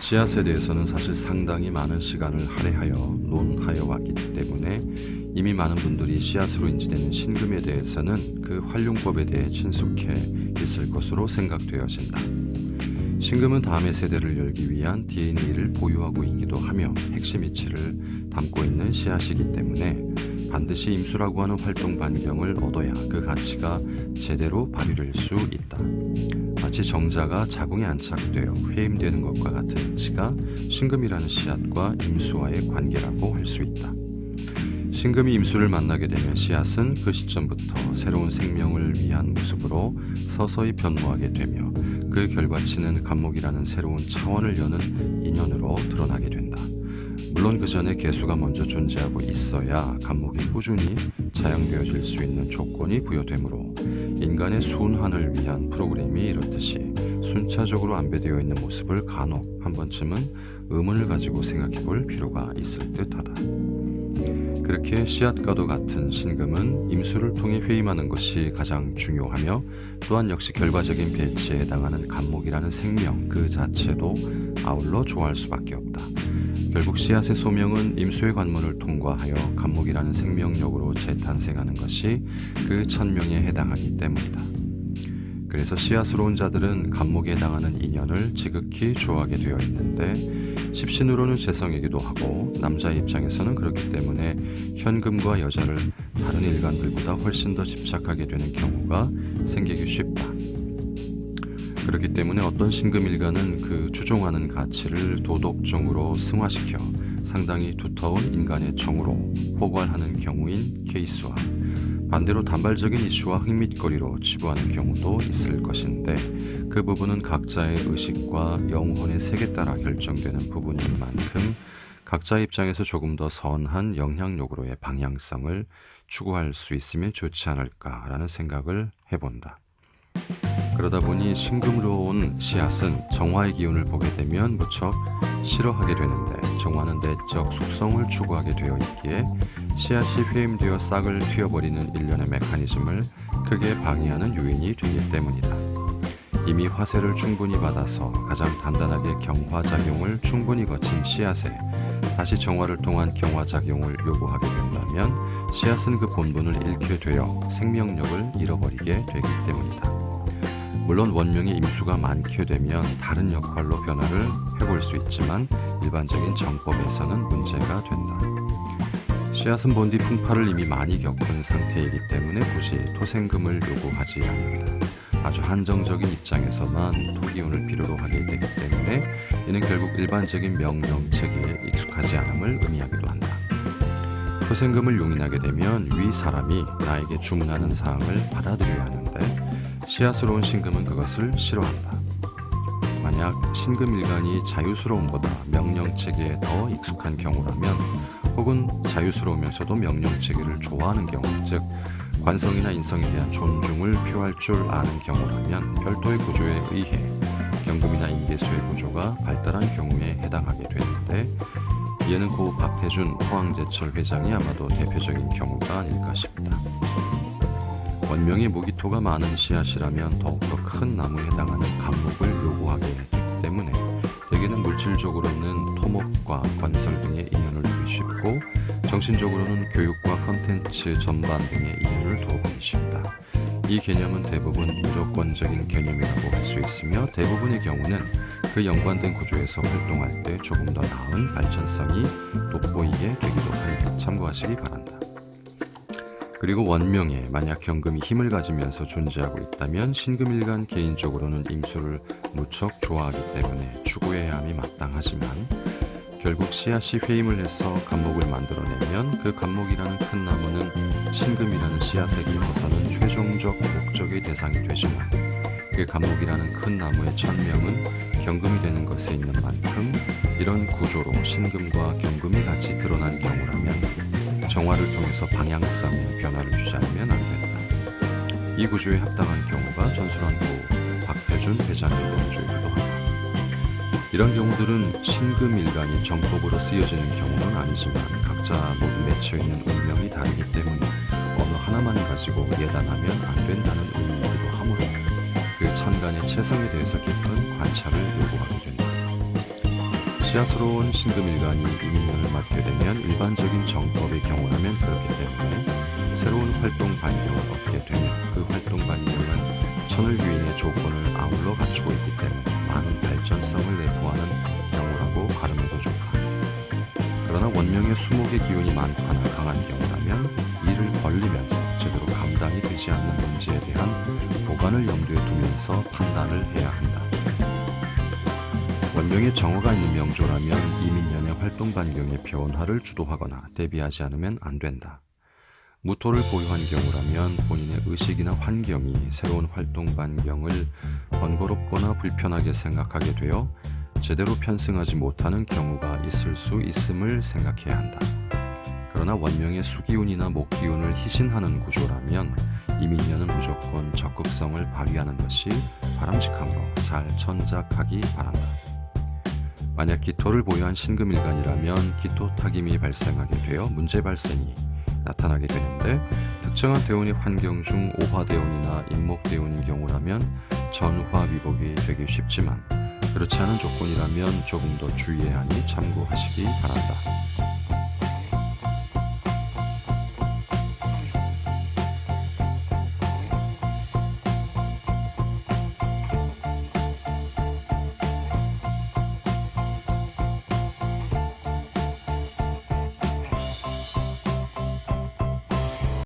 씨앗에 대해서는 사실 상당히 많은 시간을 할애하여 논하여 왔기 때문에 이미 많은 분들이 씨앗으로 인지되는 신금에 대해서는 그 활용법에 대해 친숙해 있을 것으로 생각되어진다. 신금은 다음의 세대를 열기 위한 DNA를 보유하고 있기도 하며 핵심 이치를 담고 있는 씨앗이기 때문에 반드시 임수라고 하는 활동 반경을 얻어야 그 가치가 제대로 발휘될 수 있다. 마치 정자가 자궁에 안착되어 회임되는 것과 같은 이치가 신금이라는 씨앗과 임수와의 관계라고 할 수 있다. 신금이 임수를 만나게 되면 씨앗은 그 시점부터 새로운 생명을 위한 모습으로 서서히 변모하게 되며 그 결과치는 간목이라는 새로운 차원을 여는 인연으로 드러나게 된다. 물론 그 전에 개수가 먼저 존재하고 있어야 간목이 꾸준히 차양되어질 수 있는 조건이 부여되므로 인간의 순환을 위한 프로그램이 이렇듯이 순차적으로 안배되어 있는 모습을 간혹 한 번쯤은 의문을 가지고 생각해 볼 필요가 있을 듯하다. 그렇게 씨앗과도 같은 신금은 임수를 통해 회임하는 것이 가장 중요하며 또한 역시 결과적인 배치에 해당하는 간목이라는 생명 그 자체도 아울러 좋아할 수밖에 없다. 결국 씨앗의 소명은 임수의 관문을 통과하여 간목이라는 생명력으로 재탄생하는 것이 그 천명에 해당하기 때문이다. 그래서 씨앗으로 온 자들은 간목에 해당하는 인연을 지극히 좋아하게 되어 있는데 십신으로는 재성이기도 하고 남자의 입장에서는 그렇기 때문에 현금과 여자를 다른 일간들보다 훨씬 더 집착하게 되는 경우가 생기기 쉽다. 그렇기 때문에 어떤 신금일간은 그 추종하는 가치를 도덕정으로 승화시켜 상당히 두터운 인간의 정으로 포괄하는 경우인 케이스와 반대로 단발적인 이슈와 흥밋거리로 치부하는 경우도 있을 것인데 그 부분은 각자의 의식과 영혼의 색에 따라 결정되는 부분인 만큼 각자의 입장에서 조금 더 선한 영향력으로의 방향성을 추구할 수 있으면 좋지 않을까라는 생각을 해본다. 그러다 보니 신금으로 온 씨앗은 정화의 기운을 보게 되면 무척 싫어하게 되는데 정화는 내적 숙성을 추구하게 되어 있기에 씨앗이 회임되어 싹을 틔어버리는 일련의 메커니즘을 크게 방해하는 요인이 되기 때문이다. 이미 화세를 충분히 받아서 가장 단단하게 경화작용을 충분히 거친 씨앗에 다시 정화를 통한 경화작용을 요구하게 된다면 씨앗은 그 본분을 잃게 되어 생명력을 잃어버리게 되기 때문이다. 물론 원명의 임수가 많게 되면 다른 역할로 변화를 해볼 수 있지만 일반적인 정법에서는 문제가 된다. 씨앗은 본디 풍파를 이미 많이 겪은 상태이기 때문에 굳이 토생금을 요구하지 않는다. 아주 한정적인 입장에서만 토기운을 필요로 하게 되기 때문에 이는 결국 일반적인 명령체계에 익숙하지 않음을 의미하기도 한다. 토생금을 용인하게 되면 위 사람이 나에게 주문하는 사항을 받아들여야 하는데 씨앗으로 온 신금은 그것을 싫어한다. 만약 신금일간이 자유스러움보다 명령체계에 더 익숙한 경우라면 혹은 자유스러우면서도 명령체계를 좋아하는 경우 즉 관성이나 인성에 대한 존중을 표할 줄 아는 경우라면 별도의 구조에 의해 경금이나 인계수의 구조가 발달한 경우에 해당하게 되는데 이에는 고 박태준 포항제철 회장이 아마도 대표적인 경우가 아닐까 싶다. 원명의 무기토가 많은 씨앗이라면 더욱더 큰 나무에 해당하는 간목을 요구하게 되기 때문에 대개는 물질적으로는 토목과 관설 등의 인연을 두기 쉽고 정신적으로는 교육과 컨텐츠 전반 등의 인연을 두어보기 쉽다. 이 개념은 대부분 무조건적인 개념이라고 할 수 있으며 대부분의 경우는 그 연관된 구조에서 활동할 때 조금 더 나은 발전성이 돋보이게 되기도 하니 참고하시기 바란다. 그리고 원명에 만약 경금이 힘을 가지면서 존재하고 있다면 신금일간 개인적으로는 임수를 무척 좋아하기 때문에 추구해야 함이 마땅하지만 결국 씨앗이 회임을 해서 간목을 만들어내면 그 간목이라는 큰 나무는 신금이라는 씨앗에게 있어서는 최종적 목적의 대상이 되지만 그 간목이라는 큰 나무의 천명은 경금이 되는 것에 있는 만큼 이런 구조로 신금과 경금이 같이 드러난 경우라면 정화를 통해서 방향성의 변화를 주지 않으면 안 된다. 이 구조에 합당한 경우가 전술환 후 박태준 회장의 경우이기도 하다. 이런 경우들은 신금일간이 정법으로 쓰여지는 경우는 아니지만 각자 모두 맺혀있는 운명이 다르기 때문에 어느 하나만 가지고 예단하면 안 된다는 의미이기도 하므로 그 천간의 체성에 대해서 깊은 관찰을 요구하게 된다. 씨앗으로 신금일간이 이민년을 맞게 되면 일반적인 정법의 경우라면 그렇기 때문에 새로운 활동 반경을 얻게 되며 그 활동 반경은 천을 유인의 조건을 아울러 갖추고 있기 때문에 많은 발전성을 내포하는 경우라고 가름해도 좋다. 그러나 원명의 수목의 기운이 많거나 강한 경우라면 이를 벌리면서 제대로 감당이 되지 않는 문제에 대한 보관을 염두에 두면서 판단을 해야 한다. 원명의 정화가 있는 명조라면 이민년의 활동 반경의 변화를 주도하거나 대비하지 않으면 안 된다. 무토를 보유한 경우라면 본인의 의식이나 환경이 새로운 활동 반경을 번거롭거나 불편하게 생각하게 되어 제대로 편승하지 못하는 경우가 있을 수 있음을 생각해야 한다. 그러나 원명의 수기운이나 목기운을 희신하는 구조라면 이민년은 무조건 적극성을 발휘하는 것이 바람직하므로 잘 천작하기 바란다. 만약 기토를 보유한 신금일간이라면 기토 타김이 발생하게 되어 문제 발생이 나타나게 되는데 특정한 대운의 환경 중 오화대운이나 임목대운인 경우라면 전화위복이 되기 쉽지만 그렇지 않은 조건이라면 조금 더 주의해야 하니 참고하시기 바란다.